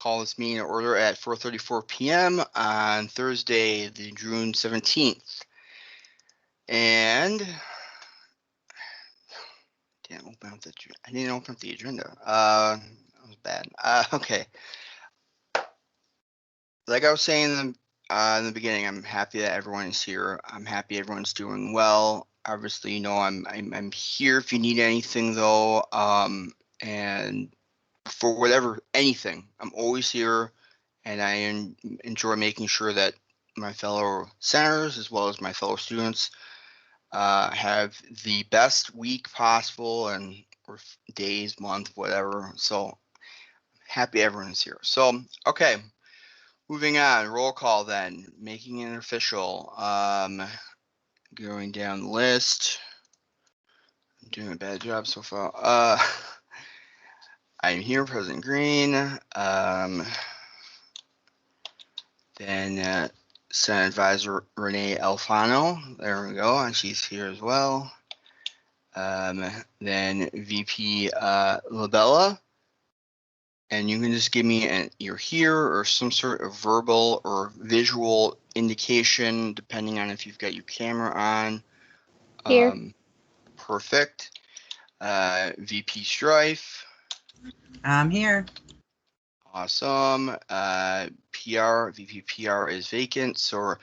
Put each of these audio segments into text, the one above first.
call this meeting to order at 4:34 p.m. on Thursday, the June 17th. And I didn't open up the agenda. That was bad. Okay. Like I was saying in the beginning, I'm happy that everyone is here. I'm happy everyone's doing well. Obviously, I'm here if you need anything though. And for anything, I'm always here, and I enjoy making sure that my fellow senators as well as my fellow students have the best week possible or days, month, whatever. So happy everyone's here. So, okay, moving on, roll call then, making it official. Going down the list. I'm doing a bad job so far. I'm here, President Green. Then Senate Advisor Renee Alfano. There we go, and she's here as well. Then VP Labella. And you can just give me an you're here or some sort of verbal or visual indication, depending on if you've got your camera on. Here. Perfect. VP Strife. I'm here. Awesome. VP PR is vacant. So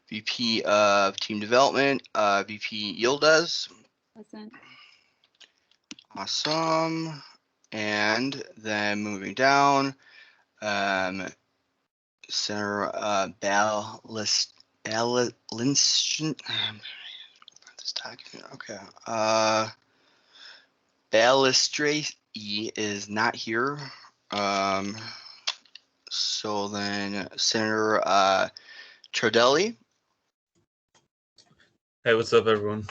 VP of Team Development, VP Yildiz. Present. Awesome. And then moving down, Senator Ballinson. This document. Okay. Ballistrate is not here. So then Senator Trodelli. Hey, what's up, everyone?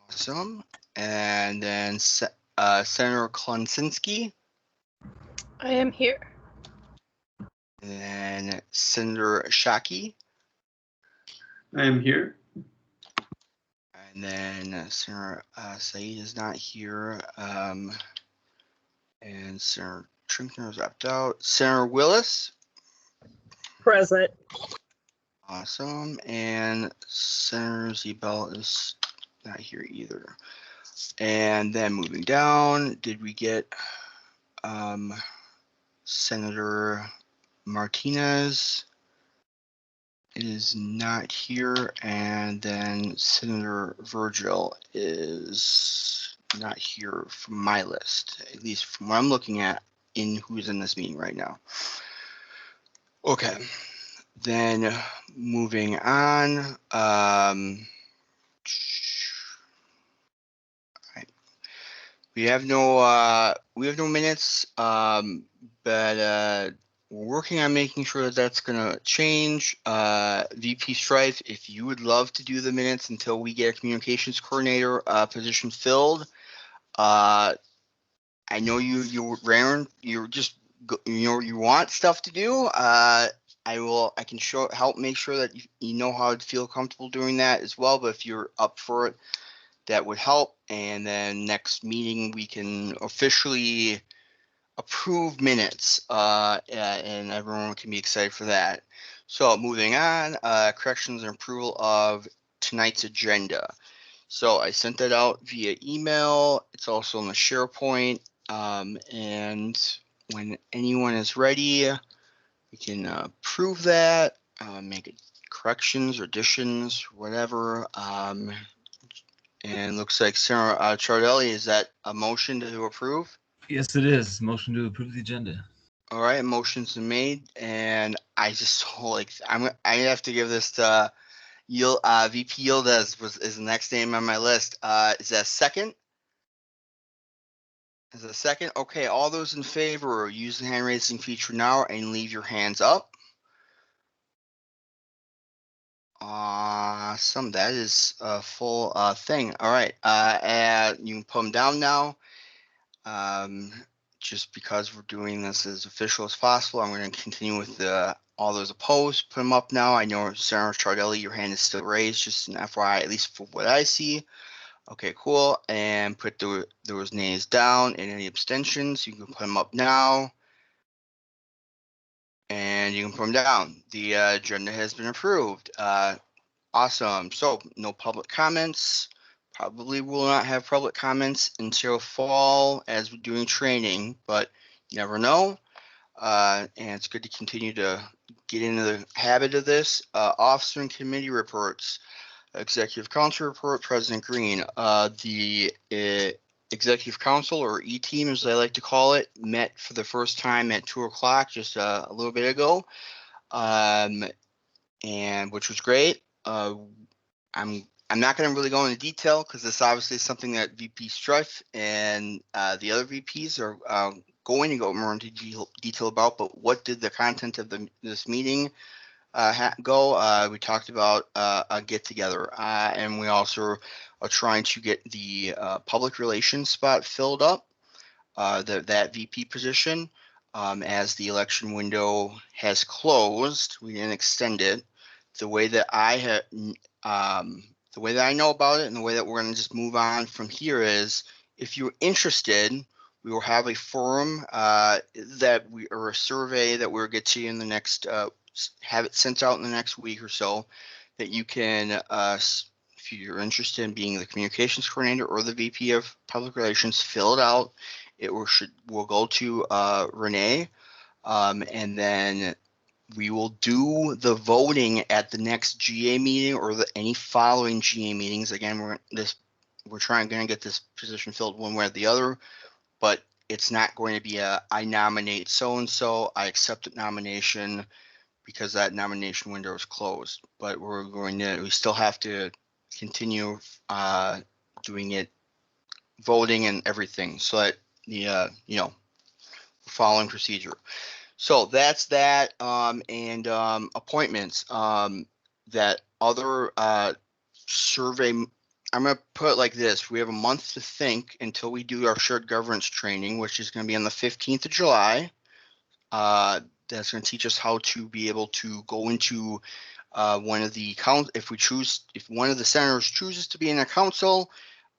Awesome. And then Senator Klonsinski. I am here. And then Senator Shockey. I am here. And then Senator Said is not here. And Senator Trinkner is opt out. Senator Willis. Present. Awesome. And Senator Zebel is not here either. And then moving down, did we get Senator Martinez is not here, and then Senator Virgil is not here from my list, at least from what I'm looking at in who's in this meeting right now. Okay, then moving on. We have no minutes, but we're working on making sure that that's gonna change. VP Strife, if you would love to do the minutes until we get a communications coordinator position filled, I know you Raren, you want stuff to do. I can help make sure that you know how to feel comfortable doing that as well. But if you're up for it, that would help. And then next meeting we can officially approve minutes, and everyone can be excited for that. So moving on, corrections and approval of tonight's agenda. So I sent that out via email. It's also on the SharePoint. And when anyone is ready, we can approve that, make corrections or additions, whatever. And looks like Sarah Chardelli, is that a motion to approve? Yes, it is. Motion to approve the agenda. All right, motion's been made, and I just I have to give this to VP Yildiz is the next name on my list. Is that second? Is that second? Okay, all those in favor, use the hand raising feature now and leave your hands up. Awesome, that is a full thing. All right, and you can put them down now. Just because we're doing this as official as possible, I'm going to continue with all those opposed. Put them up now. I know Senator Chardelli, your hand is still raised, just an FYI, at least for what I see. Okay, cool. And put those names down and any abstentions. You can put them up now. And you can put them down. The agenda has been approved. Awesome. So no public comments. Probably will not have public comments until fall as we're doing training, but you never know. And it's good to continue to get into the habit of this. Officer and committee reports. Executive Council report, President Green. The Executive Council, or E-Team as I like to call it, met for the first time at 2 o'clock just a little bit ago, and which was great. I'm not going to really go into detail because this obviously is something that VP Strife and the other VPs are going to go more into detail about. But what did the content of this meeting go? We talked about a get together, and we also are trying to get the public relations spot filled up, that VP position, as the election window has closed. We didn't extend it. The way that the way that I know about it and the way that we're going to just move on from here is, if you're interested, we will have a forum or a survey that we'll get to you in the next, have it sent out in the next week or so, that you can, if you're interested in being the communications coordinator or the VP of public relations, fill it out. It will go to Renee, and then we will do the voting at the next GA meeting or any following GA meetings. Again, we're going to get this position filled one way or the other, but it's not going to be I nominate so-and-so, I accept the nomination, because that nomination window is closed. But we still have to continue doing it, voting and everything, so that the following procedure. So that's that, and appointments. That other survey, I'm going to put it like this. We have a month to think until we do our shared governance training, which is going to be on the 15th of July. That's going to teach us how to be able to go into one of the if one of the senators chooses to be in a council,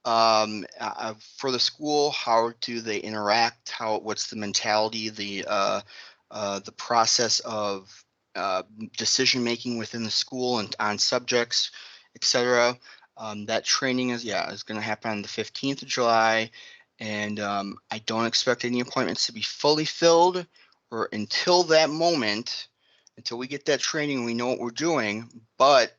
for the school, how do they interact? What's the mentality, the process of decision making within the school and on subjects, etc. That training is going to happen on the 15th of July, and I don't expect any appointments to be fully filled or until that moment, until we get that training. We know what we're doing, but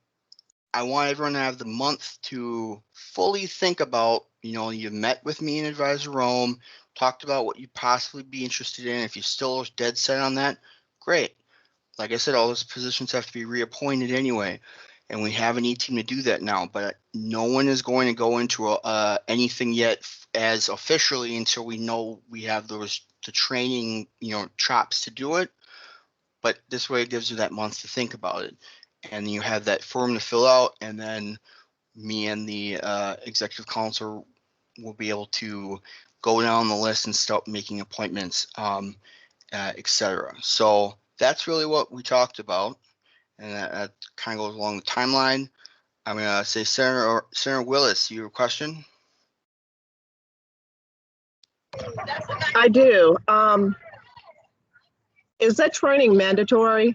I want everyone to have the month to fully think about, you met with me in Advisor Rome, talked about what you'd possibly be interested in. If you still are dead set on that, great. Like I said, all those positions have to be reappointed anyway, and we have an E-Team to do that now, but no one is going to go into anything yet as officially until we know we have the training, chops to do it. But this way it gives you that month to think about it. And you have that form to fill out, and then me and the executive council will be able to go down the list and start making appointments, etc. So that's really what we talked about, and that kind of goes along the timeline. I'm going to say, Senator Willis, you have a question? I do. Is that training mandatory?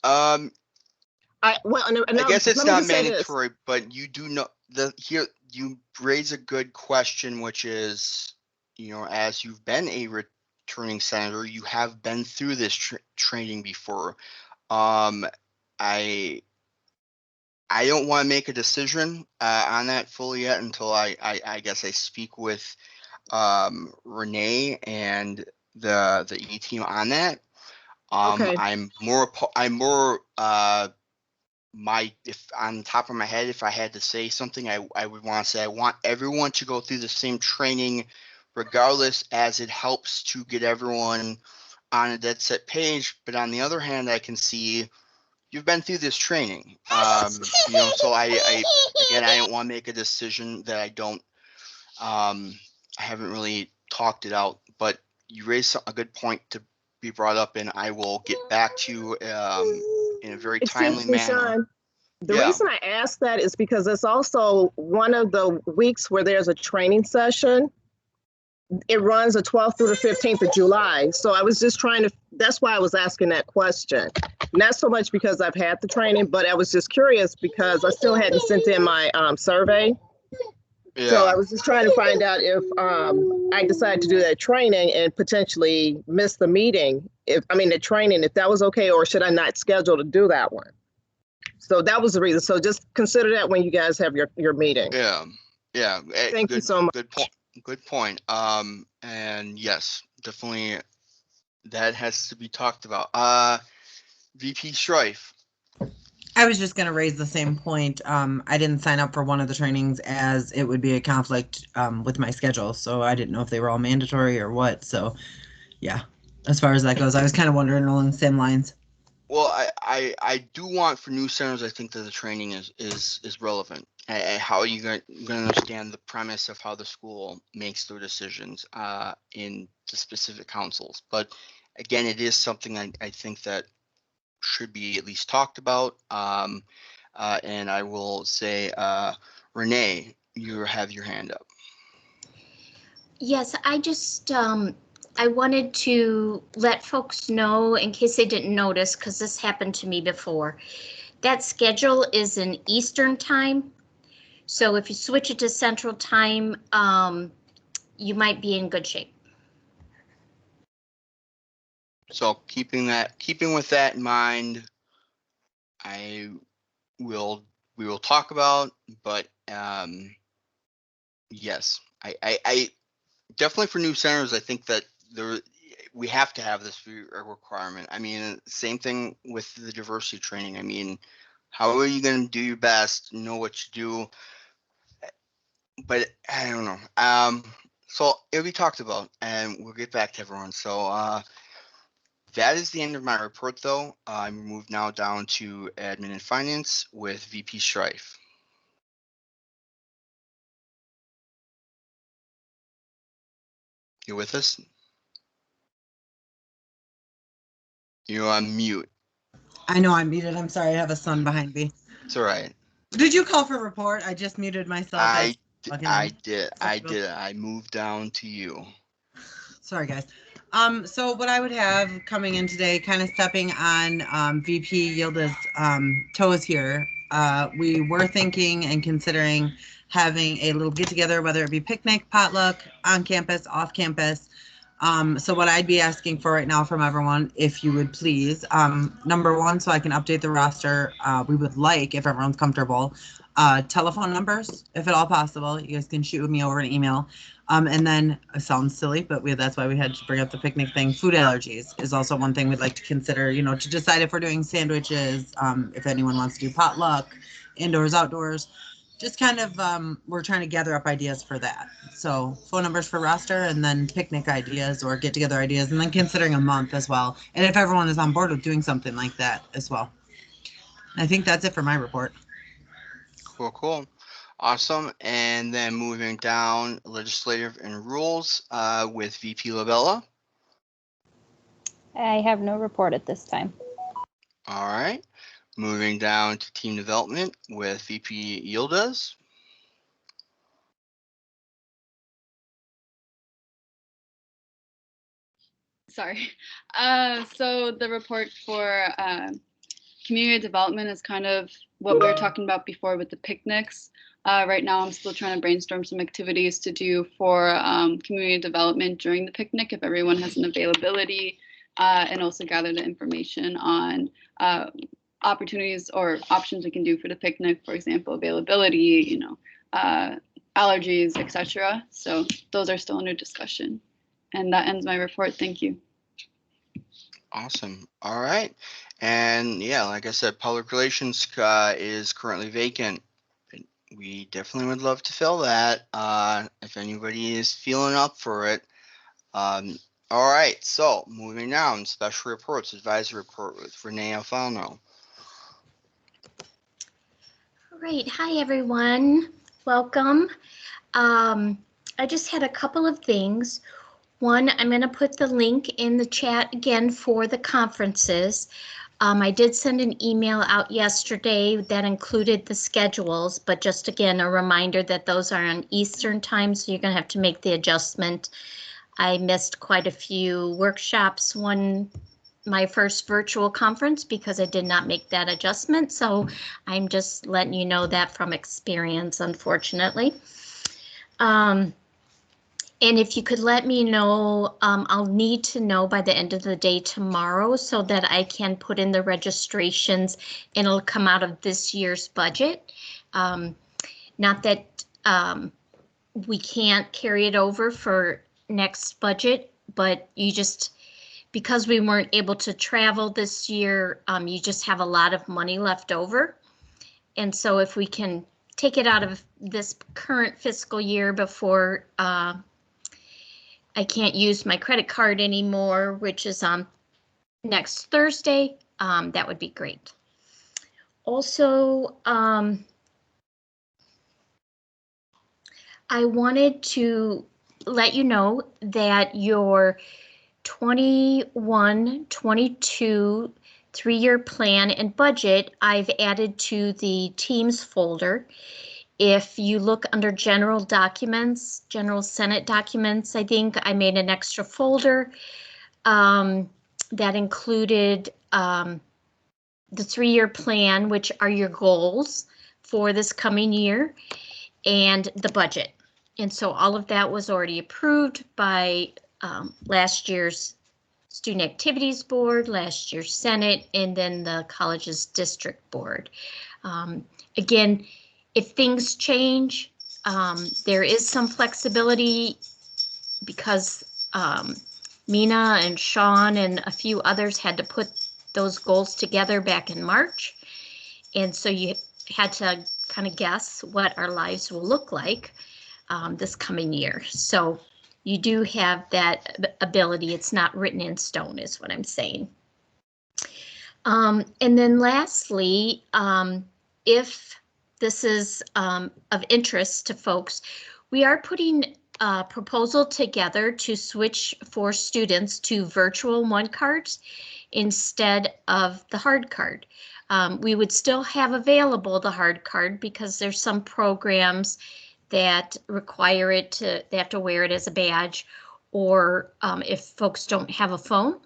I guess it's not mandatory, but you do know you raise a good question, which is, as you've been a returning senator, you have been through this training before. I don't want to make a decision on that fully yet until I guess I speak with Renee and the E-Team on that. Okay. If on the top of my head, if I had to say something, I would want to say I want everyone to go through the same training regardless, as it helps to get everyone on a dead set page. But on the other hand, I can see you've been through this training. So I don't want to make a decision that I haven't really talked it out, but you raised a good point to be brought up, and I will get back to you in a very timely manner. Sean, the reason I asked that is because it's also one of the weeks where there's a training session. It runs the 12th through the 15th of July. So I was just trying to that's why I was asking that question. Not so much because I've had the training, but I was just curious because I still hadn't sent in my survey. So I was just trying to find out if I decided to do that training and potentially miss the meeting, the training, if that was okay, or should I not schedule to do that one? So that was the reason. So just consider that when you guys have your meeting. Yeah. Thank you so much. Good point. And yes, definitely that has to be talked about. VP Strife. I was just going to raise the same point. I didn't sign up for one of the trainings as it would be a conflict with my schedule. So I didn't know if they were all mandatory or what. So yeah, as far as that goes, I was kind of wondering along the same lines. Well, I do want for new centers. I think that the training is relevant. How are you going to understand the premise of how the school makes their decisions in the specific councils? But again, it is something I think that should be at least talked about. And I will say, Renee, you have your hand up. Yes, I just I wanted to let folks know in case they didn't notice, because this happened to me before. That schedule is in Eastern time. So if you switch it to Central time, you might be in good shape. So keeping with that in mind, we will talk about, but yes, I definitely for new centers, I think that we have to have this requirement. I mean, same thing with the diversity training. I mean, how are you going to do your best, know what you do? But I don't know. So it'll be talked about, and we'll get back to everyone. So that is the end of my report, though. I move now down to admin and finance with VP Strife. You with us? You're on mute. I know I'm muted. I'm sorry. I have a son behind me. It's all right. Did you call for report? I just muted myself. I did. I moved down to you. Sorry, guys. So what I would have coming in today, kind of stepping on VP Yilda's toes here, we were thinking and considering having a little get together, whether it be picnic, potluck, on campus, off campus. So what I'd be asking for right now from everyone, if you would please, number one, so I can update the roster, we would like, if everyone's comfortable, telephone numbers, if at all possible. You guys can shoot me over an email. And then it sounds silly, but that's why we had to bring up the picnic thing. Food allergies is also one thing we'd like to consider, to decide if we're doing sandwiches, if anyone wants to do potluck, indoors, outdoors. Just kind of, we're trying to gather up ideas for that. So phone numbers for roster, and then picnic ideas or get together ideas, and then considering a month as well. And if everyone is on board with doing something like that as well. I think that's it for my report. Cool. Awesome. And then moving down, legislative and rules with VP Labella. I have no report at this time. All right. Moving down to team development with VP Yildiz. Sorry. So the report for community development is kind of what we were talking about before with the picnics. Right now, I'm still trying to brainstorm some activities to do for community development during the picnic if everyone has an availability, and also gather the information on opportunities or options we can do for the picnic, for example, availability, allergies, etc. So those are still under discussion. And that ends my report. Thank you. Awesome. All right. And yeah, like I said, public relations is currently vacant. We definitely would love to fill that if anybody is feeling up for it. All right. So moving down, special reports, advisory report with Renee Alfano. All right. Hi, everyone. Welcome. I just had a couple of things. One, I'm going to put the link in the chat again for the conferences. I did send an email out yesterday that included the schedules, but just again, a reminder that those are on Eastern time, so you're going to have to make the adjustment. I missed quite a few workshops. One my first virtual conference because I did not make that adjustment. So I'm just letting you know that from experience, unfortunately. And if you could let me know, I'll need to know by the end of the day tomorrow so that I can put in the registrations and it'll come out of this year's budget. Not that we can't carry it over for next budget, but you just, because we weren't able to travel this year, you just have a lot of money left over. And so if we can take it out of this current fiscal year before I can't use my credit card anymore, which is on next Thursday, that would be great. Also, I wanted to let you know that your 21-22 3-year plan and budget I've added to the Teams folder. If you look under general documents, general Senate documents, I think I made an extra folder that included the 3-year plan, which are your goals for this coming year, and the budget. And so all of that was already approved by last year's Student Activities Board, last year's Senate, and then the college's district board. Again, if things change, there is some flexibility because Mina and Sean and a few others had to put those goals together back in March. And so you had to kind of guess what our lives will look like this coming year. So you do have that ability. It's not written in stone is what I'm saying. And then lastly, if this is of interest to folks, we are putting a proposal together to switch for students to virtual one cards instead of the hard card. We would still have available the hard card because there's some programs that require it to, they have to wear it as a badge, or if folks don't have a phone.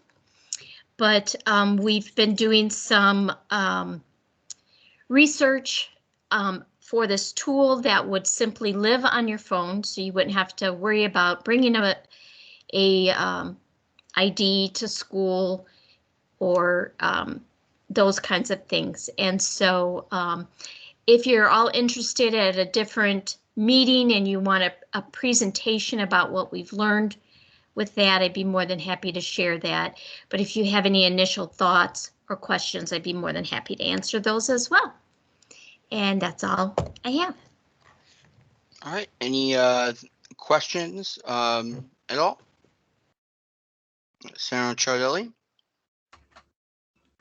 But we've been doing some research for this tool that would simply live on your phone, so you wouldn't have to worry about bringing a ID to school or those kinds of things. And so if you're all interested at a different meeting and you want a presentation about what we've learned with that, I'd be more than happy to share that. But if you have any initial thoughts or questions, I'd be more than happy to answer those as well. And that's all I have. All right, any questions at all? Senator Chardelli?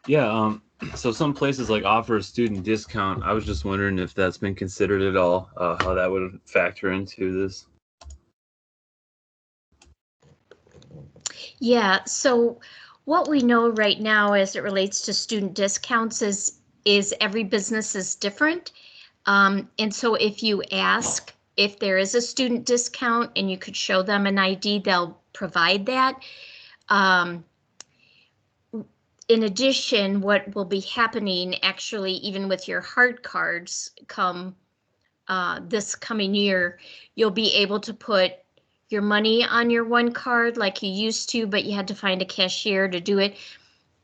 Yeah, so some places like offer a student discount. I was just wondering if that's been considered at all, how that would factor into this. Yeah, so what we know right now as it relates to student discounts is every business is different. And so if you ask if there is a student discount and you could show them an ID, they'll provide that. In addition, what will be happening actually, even with your hard cards come this coming year, you'll be able to put your money on your one card like you used to, but you had to find a cashier to do it.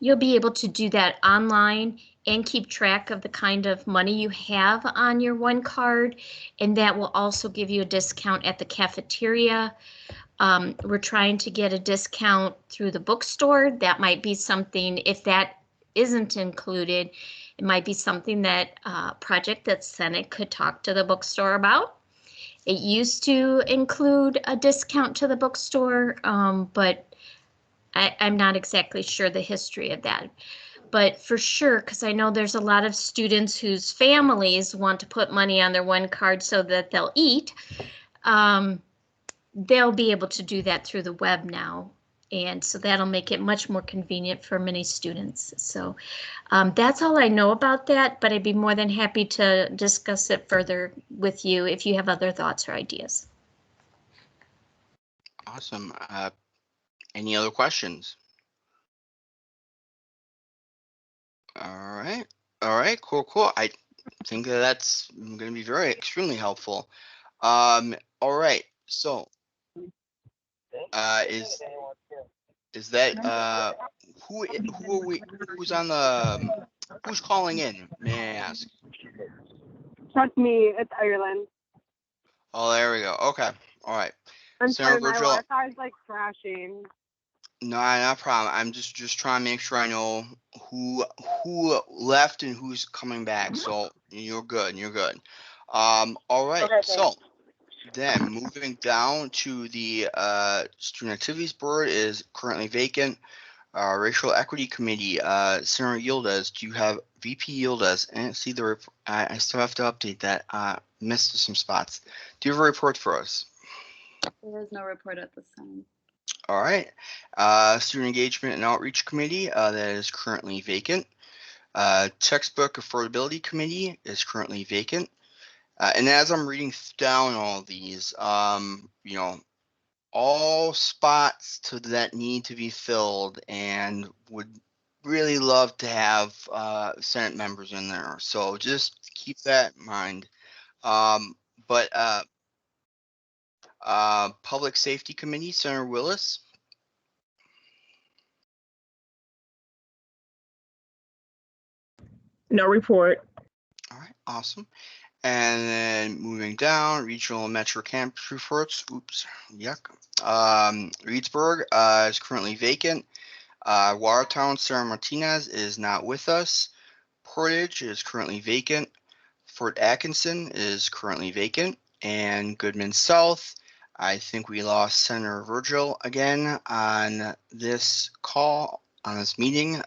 You'll be able to do that online and keep track of the kind of money you have on your one card, and that will also give you a discount at the cafeteria. We're trying to get a discount through the bookstore. That might be something, if that isn't included, it might be something that project that Senate could talk to the bookstore about. It used to include a discount to the bookstore, but I'm not exactly sure the history of that. But for sure, because I know there's a lot of students whose families want to put money on their one card so that they'll eat. They'll be able to do that through the web now. And so that'll make it much more convenient for many students. So that's all I know about that, but I'd be more than happy to discuss it further with you if you have other thoughts or ideas. Awesome. Any other questions? All right. All right. Cool. Cool. I think that that's going to be very extremely helpful. All right. So, is that who are we? Who's on the? Who's calling in? May I ask? That's me. It's Ireland. Oh, there we go. Okay. All right. I'm Senator sorry, my Virgil. Wi-Fi is like crashing. No, not a problem. I'm just trying to make sure I know who left and who's coming back. So you're good. You're good. All right. Okay, So then moving down to the student activities board is currently vacant. Racial equity committee, Senator Yildiz, do you have VP Yildiz? And see the I still have to update that. Missed some spots. Do you have a report for us? There is no report at this time. All right. Student Engagement and Outreach Committee, that is currently vacant. Textbook Affordability Committee is currently vacant. And as I'm reading down all these, you know, all spots that need to be filled and would really love to have Senate members in there. So just keep that in mind. But Public Safety Committee, Senator Willis. No report. All right, awesome. And then moving down, regional and metro campus reports. Oops, yuck. Reedsburg is currently vacant. Watertown, Sarah Martinez is not with us. Portage is currently vacant. Fort Atkinson is currently vacant. And Goodman South, I think we lost Senator Virgil again on this call, on this meeting.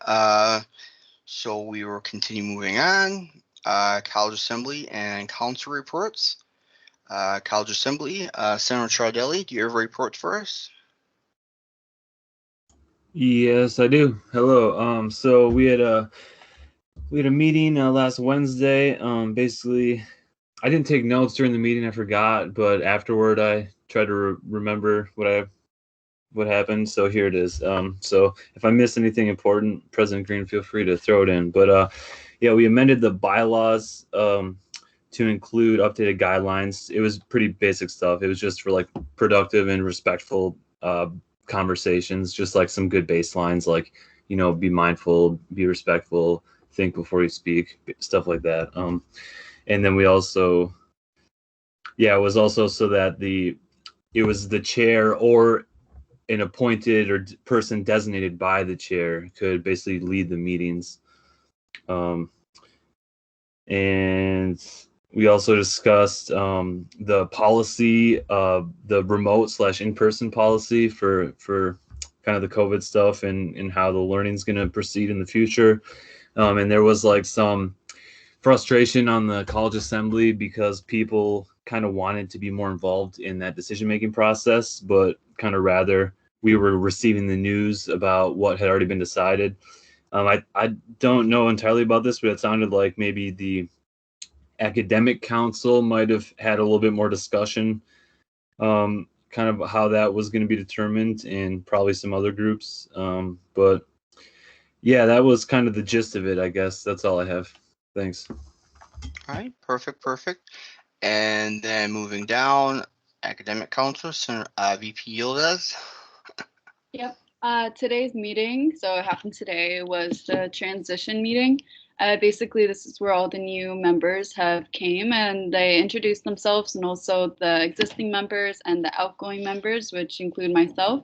So we will continue moving on. College Assembly and Council reports. College Assembly, Senator Chardelli, do you have a report for us? Yes, I do. Hello. So we had a meeting last Wednesday. Basically, I didn't take notes during the meeting. I forgot, but afterward, I tried to remember what happened. So here it is. So if I miss anything important, President Green, feel free to throw it in. But yeah, we amended the bylaws to include updated guidelines. It was pretty basic stuff. It was just for like productive and respectful conversations, just like some good baselines, like, you know, be mindful, be respectful, think before you speak, stuff like that. And then we also, yeah, it was also so that it was the chair or an appointed or person designated by the chair could basically lead the meetings. And we also discussed the policy, the remote / in-person policy for kind of the COVID stuff and how the learning is going to proceed in the future. And there was like some frustration on the college assembly because people kind of wanted to be more involved in that decision-making process, but kind of rather we were receiving the news about what had already been decided. I don't know entirely about this, but it sounded like maybe the academic council might have had a little bit more discussion, kind of how that was going to be determined, and probably some other groups. But yeah, that was kind of the gist of it, I guess. That's all I have. Thanks. All right, perfect. And then moving down, Academic Council, Senator VP Yildiz. Yep. Today's meeting, so it happened today, was the transition meeting. Basically, this is where all the new members have came and they introduced themselves, and also the existing members and the outgoing members, which include myself.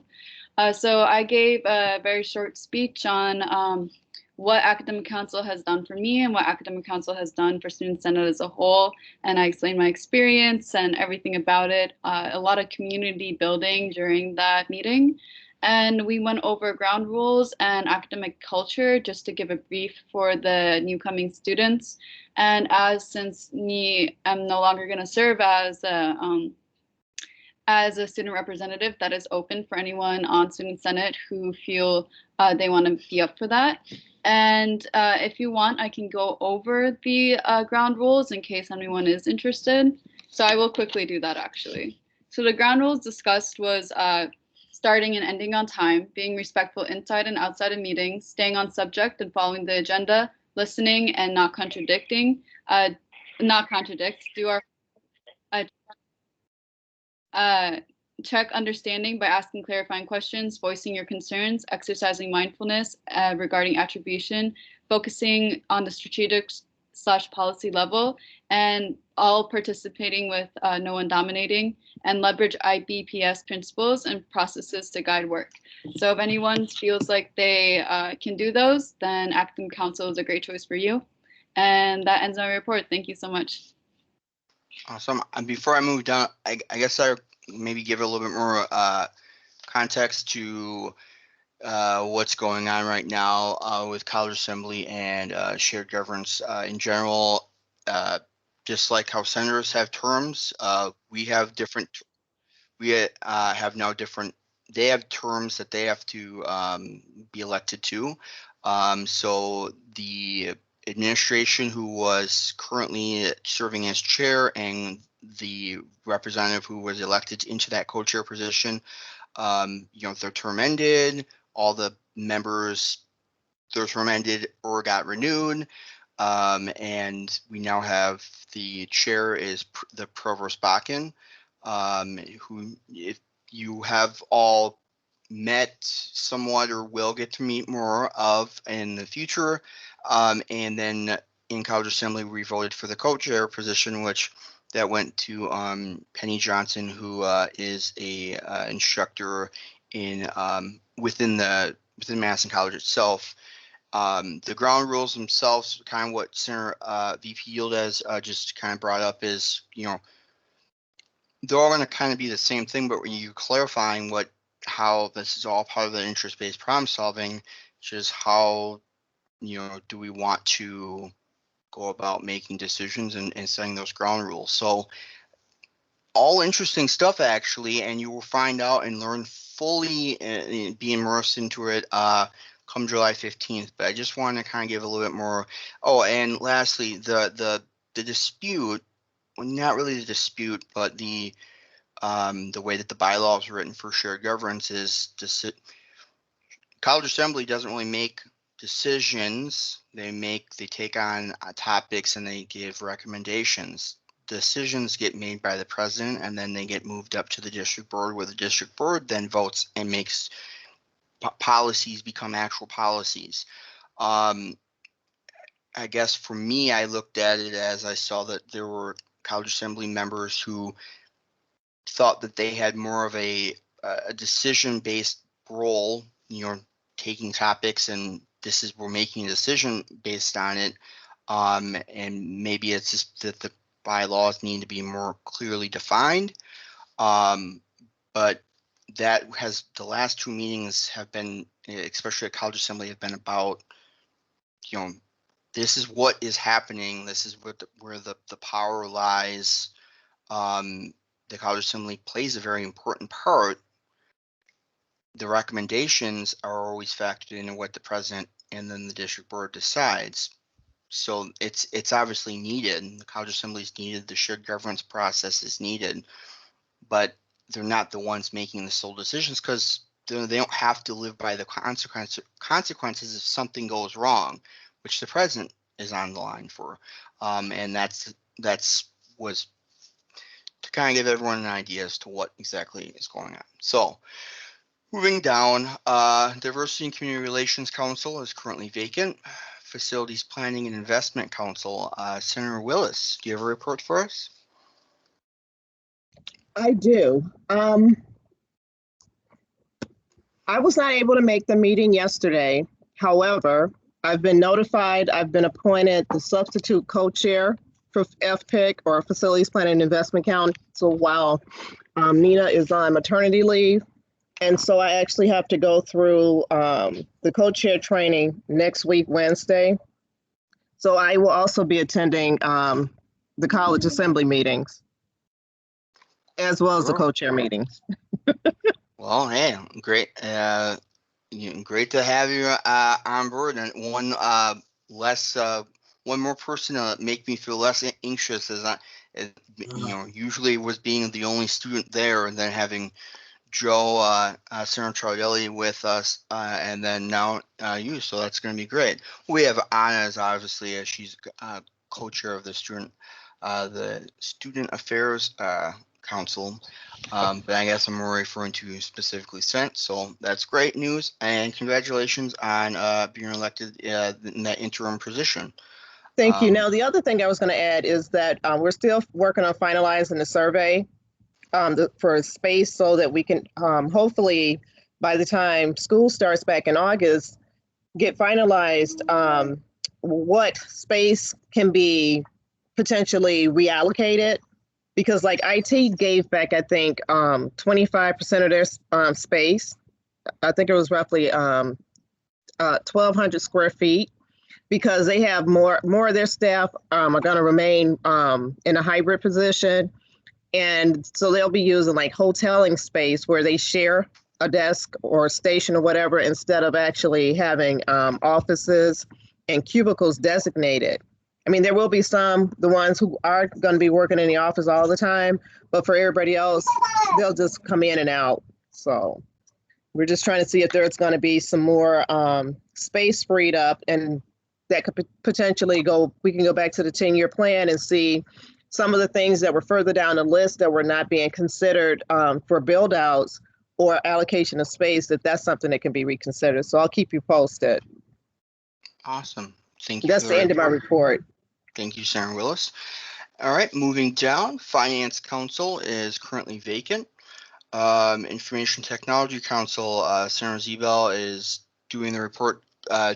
So I gave a very short speech on what Academic Council has done for me and what Academic Council has done for Student Senate as a whole. And I explained my experience and everything about it. A lot of community building during that meeting. And we went over ground rules and academic culture just to give a brief for the new coming students. And since I'm no longer going to serve as a student representative, that is open for anyone on Student Senate who feel they want to be up for that. And if you want, I can go over the ground rules in case anyone is interested. So I will quickly do that, actually. So the ground rules discussed was starting and ending on time, being respectful inside and outside of meetings, staying on subject and following the agenda, listening and not contradicting, not contradict. Do our check understanding by asking clarifying questions, voicing your concerns, exercising mindfulness regarding attribution, focusing on the strategic/policy level, and all participating with no one dominating, and leverage IBPS principles and processes to guide work. So if anyone feels like they can do those, then Acting Council is a great choice for you. And that ends my report. Thank you so much. Awesome. And before I move down, I guess I maybe give a little bit more context to what's going on right now with college assembly and shared governance in general. Just like how senators have terms, we have different. We have now different. They have terms that they have to be elected to. So the administration who was currently serving as chair and the representative who was elected into that co-chair position, their term ended. All the members, their term ended or got renewed. And we now have the chair is the Provost Bakken, who, if you have all met somewhat or will get to meet more of in the future. And then in college assembly, we voted for the co-chair position, which that went to Penny Johnson, who is a instructor in within Madison College itself. The ground rules themselves, kind of what Senator VP Yildiz just kind of brought up is, they're all going to kind of be the same thing, but when you're clarifying how this is all part of the interest-based problem solving, which is how, do we want to go about making decisions and setting those ground rules. So all interesting stuff, actually, and you will find out and learn fully and be immersed into it come July 15th. But I just want to kind of give a little bit more. Oh, and lastly, the dispute, well, not really the dispute, but the way that the bylaw is written for shared governance is college assembly doesn't really make decisions. They take on topics and they give recommendations. Decisions get made by the president and then they get moved up to the district board, where the district board then votes and makes policies become actual policies. I guess for me, I looked at it as I saw that there were college assembly members who thought that they had more of a decision-based role, taking topics and we're making a decision based on it. And maybe it's just that the bylaws need to be more clearly defined. But the last two meetings have been, especially at college assembly, have been about, this is what is happening. This is where the power lies. The college assembly plays a very important part. The recommendations are always factored into what the president and then the district board decides. So it's obviously needed. The college assembly is needed. The shared governance process is needed, but they're not the ones making the sole decisions, because they don't have to live by the consequences if something goes wrong, which the president is on the line for. And that's was to kind of give everyone an idea as to what exactly is going on. So moving down, Diversity and Community Relations Council is currently vacant. Facilities Planning and Investment Council, Senator Willis, do you have a report for us? I do. I was not able to make the meeting yesterday. However, I've been notified, I've been appointed the substitute co-chair for FPIC, or Facilities Planning and Investment Council, while Nina is on maternity leave. And so I actually have to go through the co-chair training next week, Wednesday. So I will also be attending the college assembly meetings, as well as the co-chair meetings. Well, hey, great. Great to have you on board. And one more person to make me feel less anxious, as usually was being the only student there and then having Joe, Senator Chardelli with us, and then now you. So that's going to be great. We have Anna as obviously she's co-chair of the Student Affairs Council, but I guess I'm more referring to specifically Senate. So that's great news, and congratulations on being elected in that interim position. Thank you. Now, the other thing I was going to add is that we're still working on finalizing the survey for space so that we can hopefully, by the time school starts back in August, get finalized what space can be potentially reallocated. Because like IT gave back, I think, 25% of their space. I think it was roughly 1,200 square feet, because they have more of their staff are going to remain in a hybrid position. And so they'll be using like hoteling space where they share a desk or a station or whatever, instead of actually having offices and cubicles designated. I mean, there will be the ones who are going to be working in the office all the time, but for everybody else, they'll just come in and out. So we're just trying to see if there's going to be some more space freed up, and that could potentially we can go back to the 10-year plan and see some of the things that were further down the list that were not being considered for build outs or allocation of space, that's something that can be reconsidered. So I'll keep you posted. Awesome. Thank you. That's the end of my report. Thank you, Senator Willis. All right, moving down, Finance Council is currently vacant. Information Technology Council, Senator Zebel is doing the report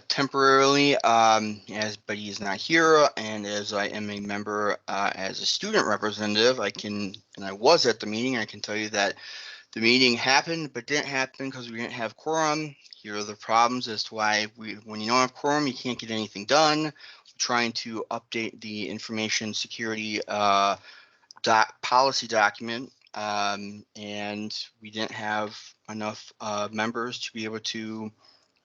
temporarily, but he is not here. And as I am a member as a student representative, and I was at the meeting, I can tell you that the meeting happened, but didn't happen because we didn't have quorum. Here are the problems as to why when you don't have quorum, you can't get anything done. We're trying to update the information security policy document, and we didn't have enough members to be able to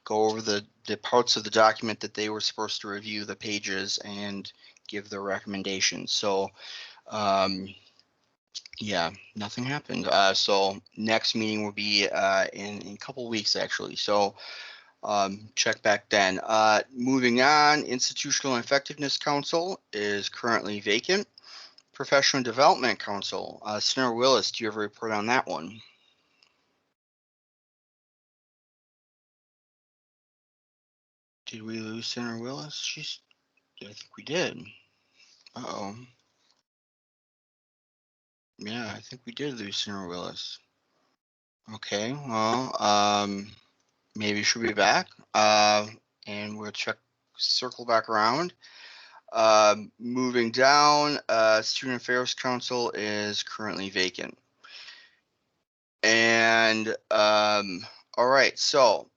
go over the parts of the document that they were supposed to review, the pages, and give their recommendations. So yeah, nothing happened. So next meeting will be in a couple weeks, actually. So check back then. Moving on, Institutional Effectiveness Council is currently vacant. Professional Development Council, Senator Willis, do you have a report on that one? Did we lose Senator Willis? I think we did. Uh-oh. Yeah, I think we did lose Senator Willis. Okay, well, maybe she'll be back, and we'll circle back around. Moving down, Student Affairs Council is currently vacant. And, all right, so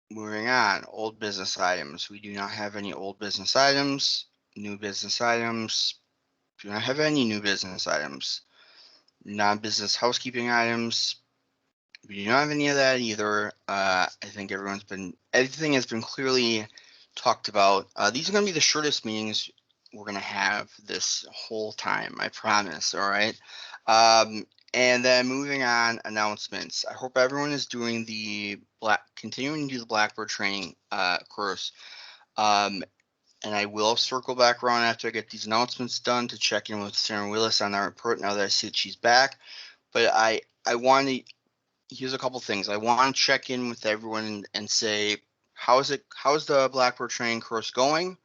moving on, old business items. We do not have any old business items. New business items. Do not have any new business items. Non-business housekeeping items. We do not have any of that either. I think everything has been clearly talked about. These are going to be the shortest meetings we're going to have this whole time, I promise. All right. And then moving on, announcements. I hope everyone is doing continuing to do the Blackboard training course. And I will circle back around after I get these announcements done to check in with Sarah Willis on that report now that I see that she's back. But I want to, here's a couple things. I want to check in with everyone and say, how's the Blackboard training course going?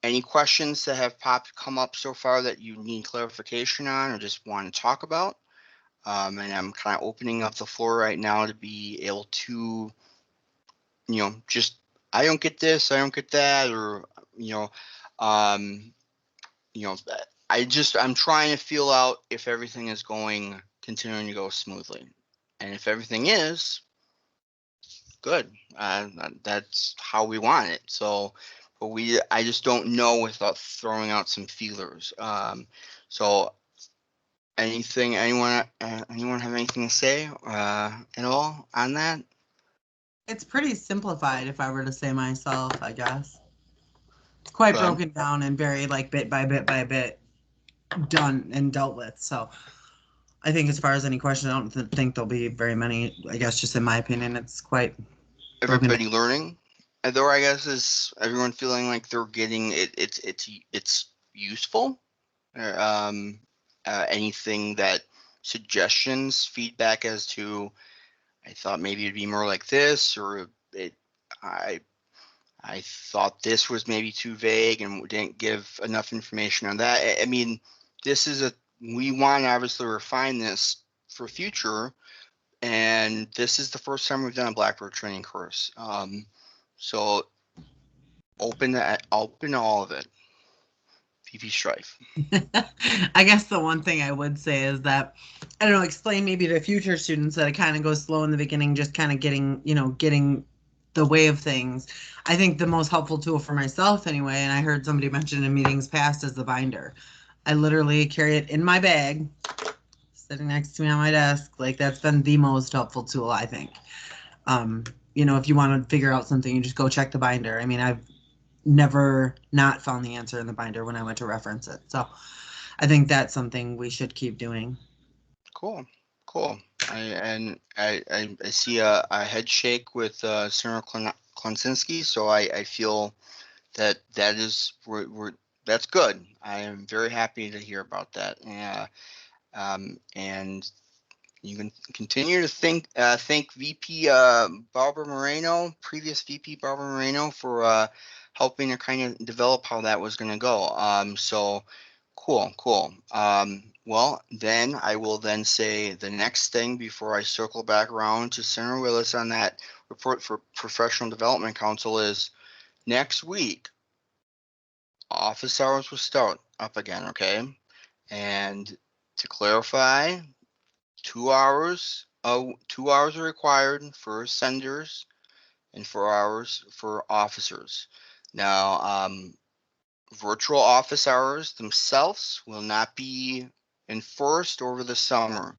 Any questions that have come up so far that you need clarification on or just want to talk about? And I'm kind of opening up the floor right now to be able to, just, I don't get this, I don't get that, or, I'm trying to feel out if everything is continuing to go smoothly. And if everything is, good. That's how we want it. So, but I just don't know without throwing out some feelers. So anyone have anything to say at all on that? It's pretty simplified, if I were to say myself, I guess. It's quite broken down and very like bit by bit by bit done and dealt with. So I think as far as any questions, I don't think there'll be very many. I guess just in my opinion, it's quite Everybody learning. Though I guess is everyone feeling like they're getting it. It's useful. Anything that suggestions, feedback as to I thought maybe it'd be more like this, or I I thought this was maybe too vague and didn't give enough information on that. I mean, we want to obviously refine this for future, and this is the first time we've done a Blackbird training course. So open all of it. VP Strife. I guess the one thing I would say is that I don't know, explain maybe to future students that it kind of goes slow in the beginning, just kind of getting the way of things. I think the most helpful tool for myself anyway, and I heard somebody mention in meetings past, is the binder. I literally carry it in my bag, sitting next to me on my desk. Like, that's been the most helpful tool, I think. If you want to figure out something, you just go check the binder. I mean, I've never not found the answer in the binder when I went to reference it. So I think that's something we should keep doing. Cool. I see a head shake with Senator Klonsinski, so I feel that is that's good. I am very happy to hear about that. And you can continue to thank VP Barbara Moreno, previous VP Barbara Moreno, for helping to kind of develop how that was going to go. So cool. Well, then I will then say the next thing before I circle back around to Senator Willis on that report for Professional Development Council is next week. Office hours will start up again, okay? And to clarify, 2 hours. 2 hours are required for senders and 4 hours for officers. Now, virtual office hours themselves will not be enforced over the summer.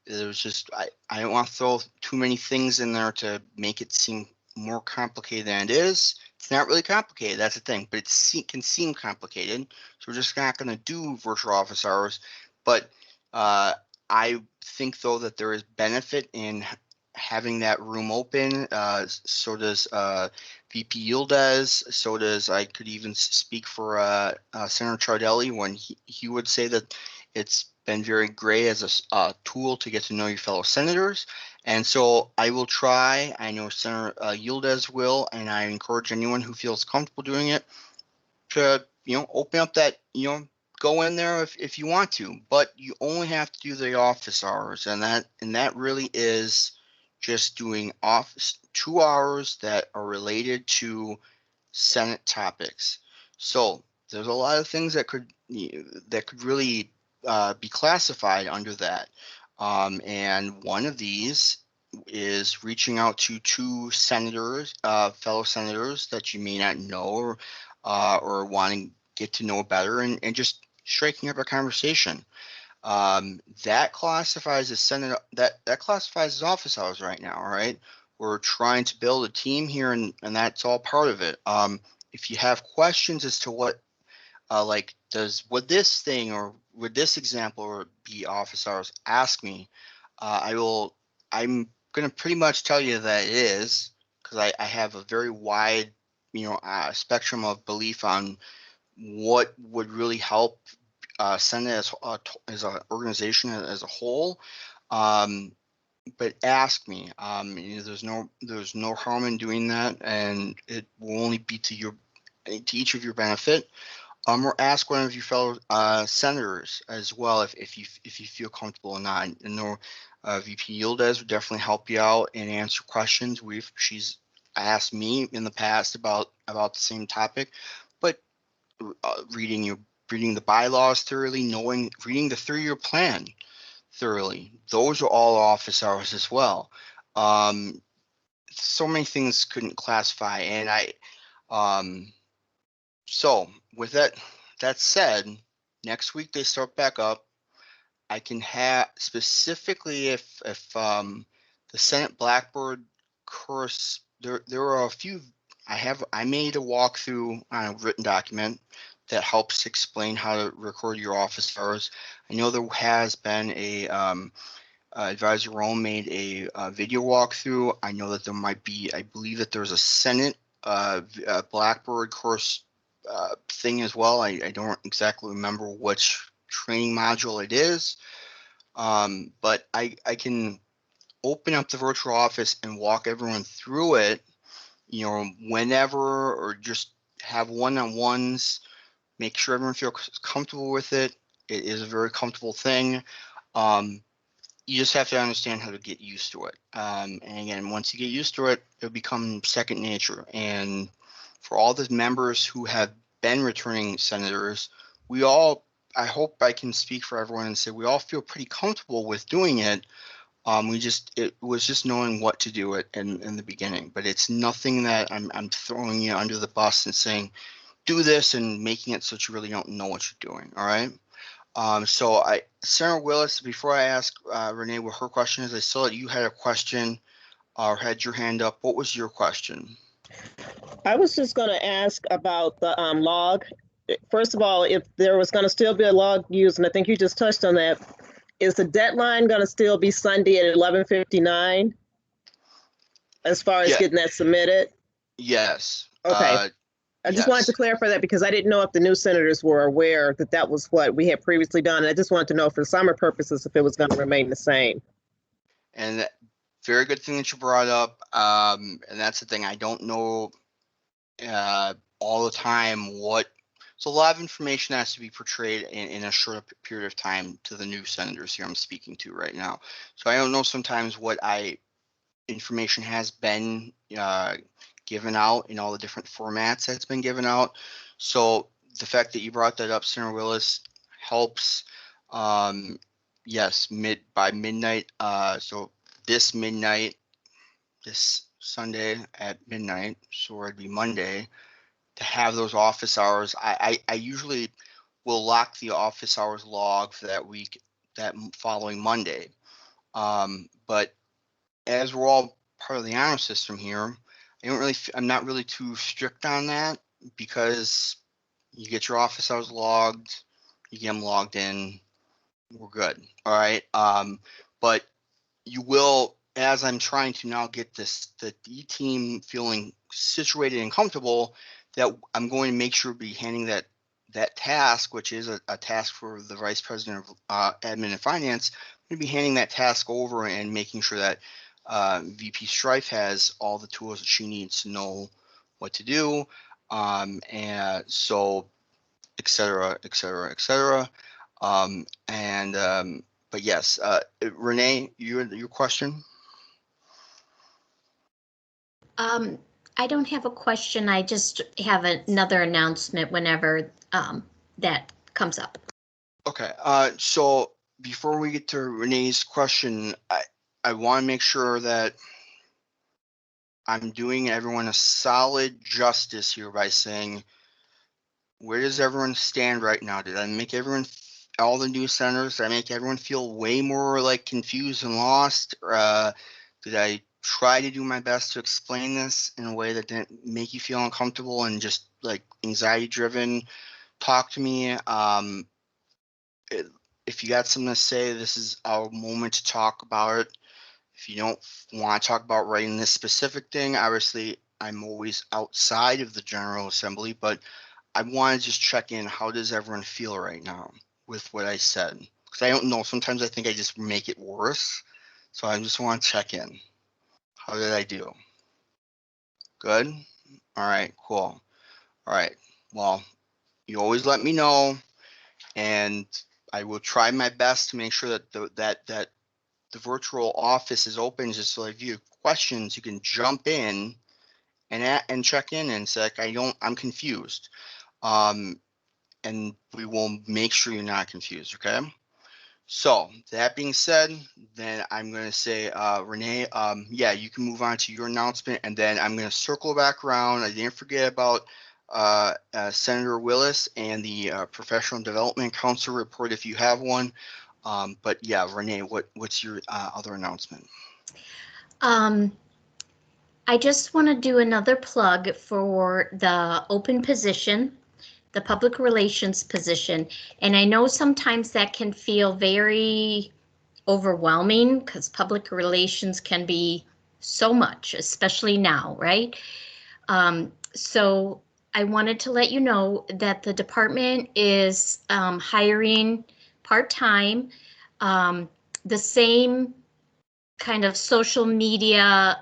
There's just I don't want to throw too many things in there to make it seem more complicated than it is. It's not really complicated. That's the thing, but it can seem complicated. So we're just not going to do virtual office hours. But I think though that there is benefit in having that room open. So does VP Yildiz. So does I could even speak for Senator Chardelli when he would say that it's been very great as a tool to get to know your fellow senators. And so I will try. I know Senator Yildiz will, and I encourage anyone who feels comfortable doing it to open up that go in there if you want to, but you only have to do the office hours, and that really is just doing office 2 hours that are related to Senate topics. So there's a lot of things that could really be classified under that, and one of these is reaching out to two senators, fellow senators that you may not know or want to get to know better, and just striking up a conversation. That classifies as Senate. That classifies as office hours right now. Right, we're trying to build a team here, and that's all part of it. If you have questions as to what, would this thing or would this example be office hours, ask me. I'm going to pretty much tell you that it is, because I have a very wide, spectrum of belief on what would really help Senate as an organization as a whole. But ask me. There's no harm in doing that, and it will only be to each of your benefit. Or ask one of your fellow senators as well if you feel comfortable or not. And know VP Yildiz would definitely help you out and answer questions. She's asked me in the past about the same topic, but reading the bylaws thoroughly, reading the 3-year plan thoroughly. Those are all office hours as well. So many things couldn't classify, and so with that said, next week they start back up. I can have specifically if the Senate Blackbird course, there are a few. I made a walkthrough on a written document that helps explain how to record your office hours. I know there has been a Advisor Rome made a video walkthrough. I know that there might be, I believe that there's a Senate Blackboard course thing as well. I don't exactly remember which training module it is, but I can open up the virtual office and walk everyone through it, you know, whenever, or just have one-on-ones, make sure everyone feels comfortable with it. It is a very comfortable thing. You just have to understand how to get used to it. And again, once you get used to it, it'll become second nature. And for all the members who have been returning senators, we all, I hope I can speak for everyone and say we all feel pretty comfortable with doing it. It was just knowing what to do it in the beginning, but it's nothing that I'm throwing you under the bus and saying, do this and making it so that you really don't know what you're doing. All right. So Sarah Willis, before I ask Renee what her question is, I saw that you had a question or had your hand up. What was your question? I was just going to ask about the log. First of all, if there was going to still be a log used, and I think you just touched on that, is the deadline going to still be Sunday at 11:59 as far as getting that submitted? Yes. Okay. I just wanted to clarify that because I didn't know if the new senators were aware that that was what we had previously done. I just wanted to know for summer purposes if it was going to remain the same. And very good thing that you brought up. And that's the thing. I don't know all the time what. So a lot of information has to be portrayed in a short period of time to the new senators here I'm speaking to right now. So I don't know sometimes what information has been given out in all the different formats that's been given out. So the fact that you brought that up, Senator Willis, helps. Yes, by midnight. So this midnight, this Sunday at midnight, so it'd be Monday, to have those office hours. I usually will lock the office hours log for that week, that following Monday. But as we're all part of the honor system here, I'm not really too strict on that because you get your office hours logged, you get them logged in, we're good. All right. But you will, as I'm trying to now get the D team feeling situated and comfortable, that I'm going to make sure to be handing that task, which is a task for the Vice President of Admin and Finance. I'm going to be handing that task over and making sure that VP Strife has all the tools that she needs to know what to do, and so et cetera, et cetera, et cetera. But yes, Renee, your question? I don't have a question. I just have another announcement whenever that comes up. Okay. So before we get to Renee's question, I want to make sure that I'm doing everyone a solid justice here by saying, where does everyone stand right now? Did I make everyone, all the new senators, did I make everyone feel way more like confused and lost? Did I try to do my best to explain this in a way that didn't make you feel uncomfortable and just like anxiety driven? Talk to me. If you got something to say, this is our moment to talk about it. If you don't want to talk about writing this specific thing, obviously I'm always outside of the General Assembly, but I want to just check in. How does everyone feel right now with what I said? Because I don't know. Sometimes I think I just make it worse. So I just want to check in. How did I do? Good? All right, cool. All right. Well, you always let me know, and I will try my best to make sure that the virtual office is open, just so if you have questions, you can jump in and check in and say, like, I'm confused. And we will make sure you're not confused, okay? So that being said, then I'm going to say, Renee, yeah, you can move on to your announcement, and then I'm going to circle back around. I didn't forget about Senator Willis and the Professional Development Council report if you have one. But yeah, Renee, what's your other announcement? I just want to do another plug for the open position the public relations position. And I know sometimes that can feel very overwhelming because public relations can be so much, especially now, right? So I wanted to let you know that the department is hiring part-time, the same kind of social media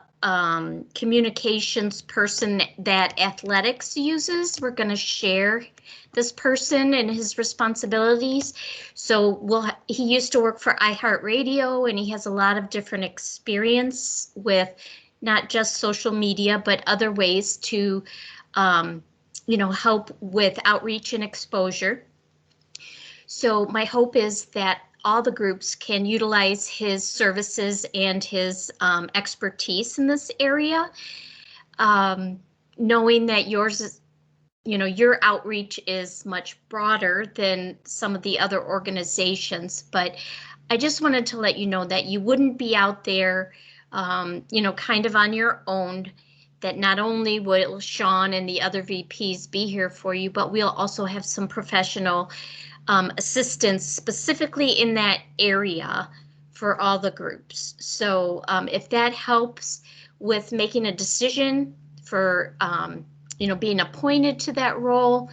communications person that athletics uses. We're going to share this person and his responsibilities. So he used to work for iHeartRadio, and he has a lot of different experience with not just social media, but other ways to, help with outreach and exposure. So my hope is that all the groups can utilize his services and his expertise in this area, knowing that yours is, your outreach is much broader than some of the other organizations. But I just wanted to let you know that you wouldn't be out there, kind of on your own, that not only will Sean and the other VPs be here for you, but we'll also have some professional assistance specifically in that area for all the groups. So if that helps with making a decision for, being appointed to that role,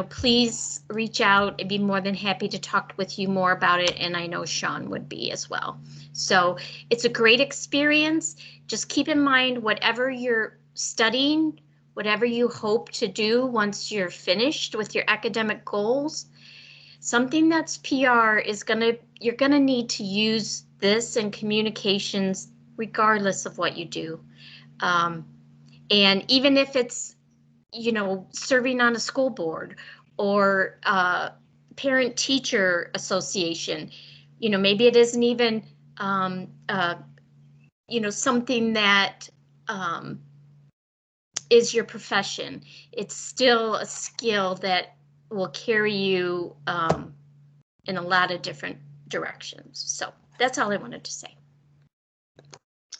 please reach out. I'd be more than happy to talk with you more about it. And I know Sean would be as well. So it's a great experience. Just keep in mind, whatever you're studying, whatever you hope to do once you're finished with your academic goals, something that's PR is you're gonna need to use this in communications regardless of what you do. And even if it's, serving on a school board or parent-teacher association, maybe it isn't even, something that is your profession. It's still a skill that will carry you in a lot of different directions. So that's all I wanted to say.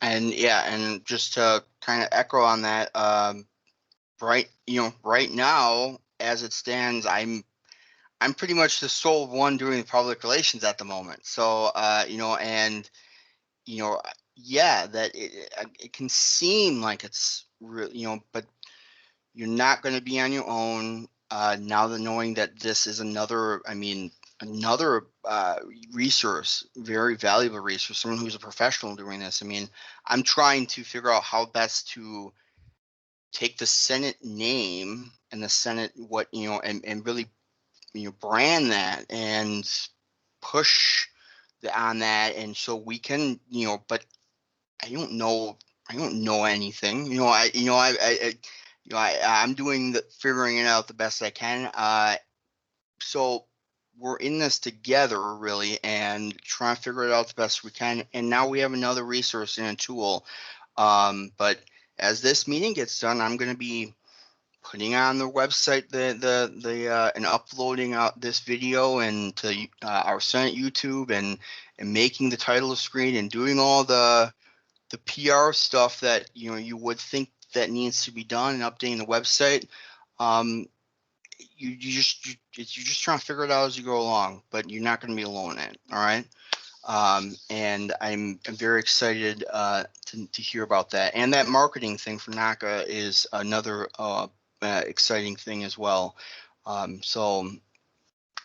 And yeah, and just to kind of echo on that, right now, as it stands, I'm pretty much the sole one doing public relations at the moment. So, yeah, that it can seem like it's real, but you're not going to be on your own. Now that knowing that this is another resource, very valuable resource, someone who's a professional doing this. I mean, I'm trying to figure out how best to take the Senate name and the Senate, and really, brand that and push on that. And so we can, but I don't know anything. I'm doing the figuring it out the best I can. So we're in this together, really, and trying to figure it out the best we can. And now we have another resource and a tool. But as this meeting gets done, I'm going to be putting on the website and uploading out this video and to our Senate YouTube and making the title screen and doing all the PR stuff that you would think that needs to be done and updating the website. You're just trying to figure it out as you go along, but you're not going to be alone in it. All right. And I'm very excited to hear about that. And that marketing thing for NACA is another exciting thing as well. So,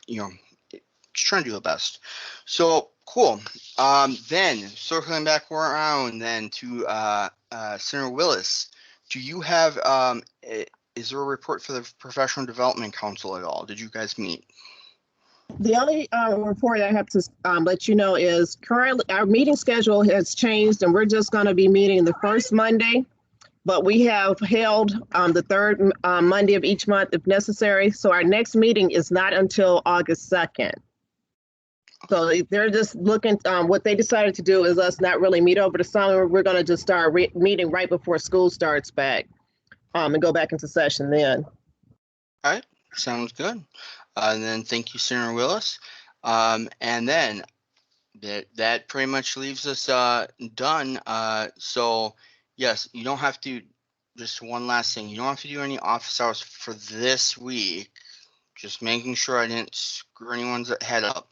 just trying to do the best. So cool. Then circling back around then to Senator Willis, do you have is there a report for the Professional Development Council at all? Did you guys meet? The only report I have to let you know is currently our meeting schedule has changed, and we're just going to be meeting the first Monday, but we have held the third Monday of each month if necessary. So our next meeting is not until August 2nd. So they're just looking, what they decided to do is us not really meet over the summer. We're going to just start meeting right before school starts back and go back into session then. All right, sounds good. And then thank you, Senator Willis. And then that pretty much leaves us done. So yes, you don't have to, just one last thing, you don't have to do any office hours for this week, Just making sure I didn't screw anyone's head up.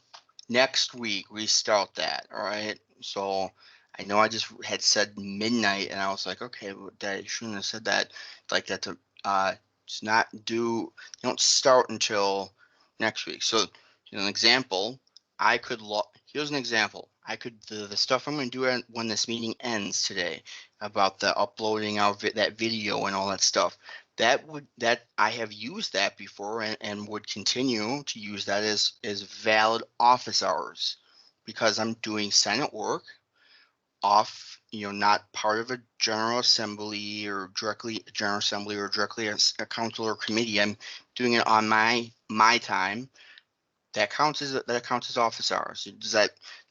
Next week, we start that, all right? So I know I just had said midnight, and I was like, okay, well, I shouldn't have said that like that. To it's not due. You don't start until next week. So, an example, I could here's an example. I could the stuff I'm going to do when this meeting ends today about the uploading our that video and all that stuff. That I have used that before and would continue to use that as valid office hours because I'm doing Senate work off, not part of a general assembly or directly a council or committee. I'm doing it on my time. That counts as office hours.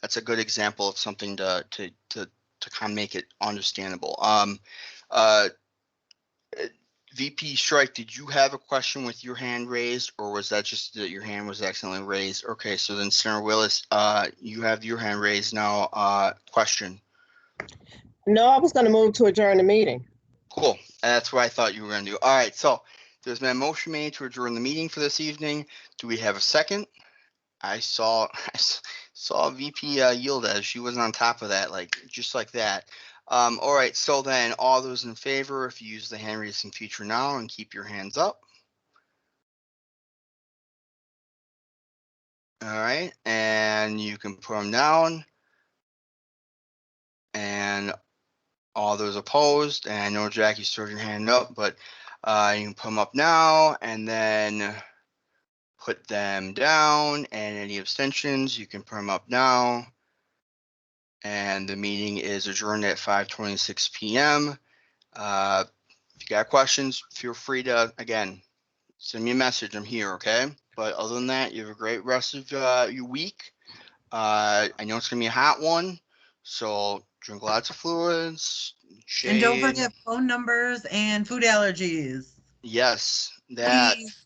That's a good example of something to kind of make it understandable. Uh, VP Strike, did you have a question with your hand raised, or was that just that your hand was accidentally raised? Okay, so then Senator Willis, you have your hand raised now. Question. No, I was going to move to adjourn the meeting. Cool. That's what I thought you were going to do. All right, so there's been a motion made to adjourn the meeting for this evening. Do we have a second? I saw VP Yildiz. She was on top of that, just like that. All right, so then all those in favor, if you use the hand raising feature now and keep your hands up. All right, and you can put them down. And all those opposed, and I know Jack, you still your hand up, but you can put them up now and then put them down, and any abstentions, you can put them up now. And the meeting is adjourned at 5:26 p.m. If you got questions, feel free to, again, send me a message. I'm here, okay? But other than that, you have a great rest of your week. I know it's going to be a hot one, so drink lots of fluids, shade. And don't forget phone numbers and food allergies. Yes, that. Please.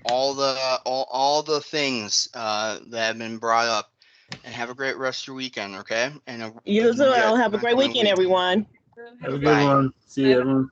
All the things that have been brought up, and have a great rest of your weekend, okay? And You as well. Have a great weekend, everyone. Have a good Bye. one. See you, everyone.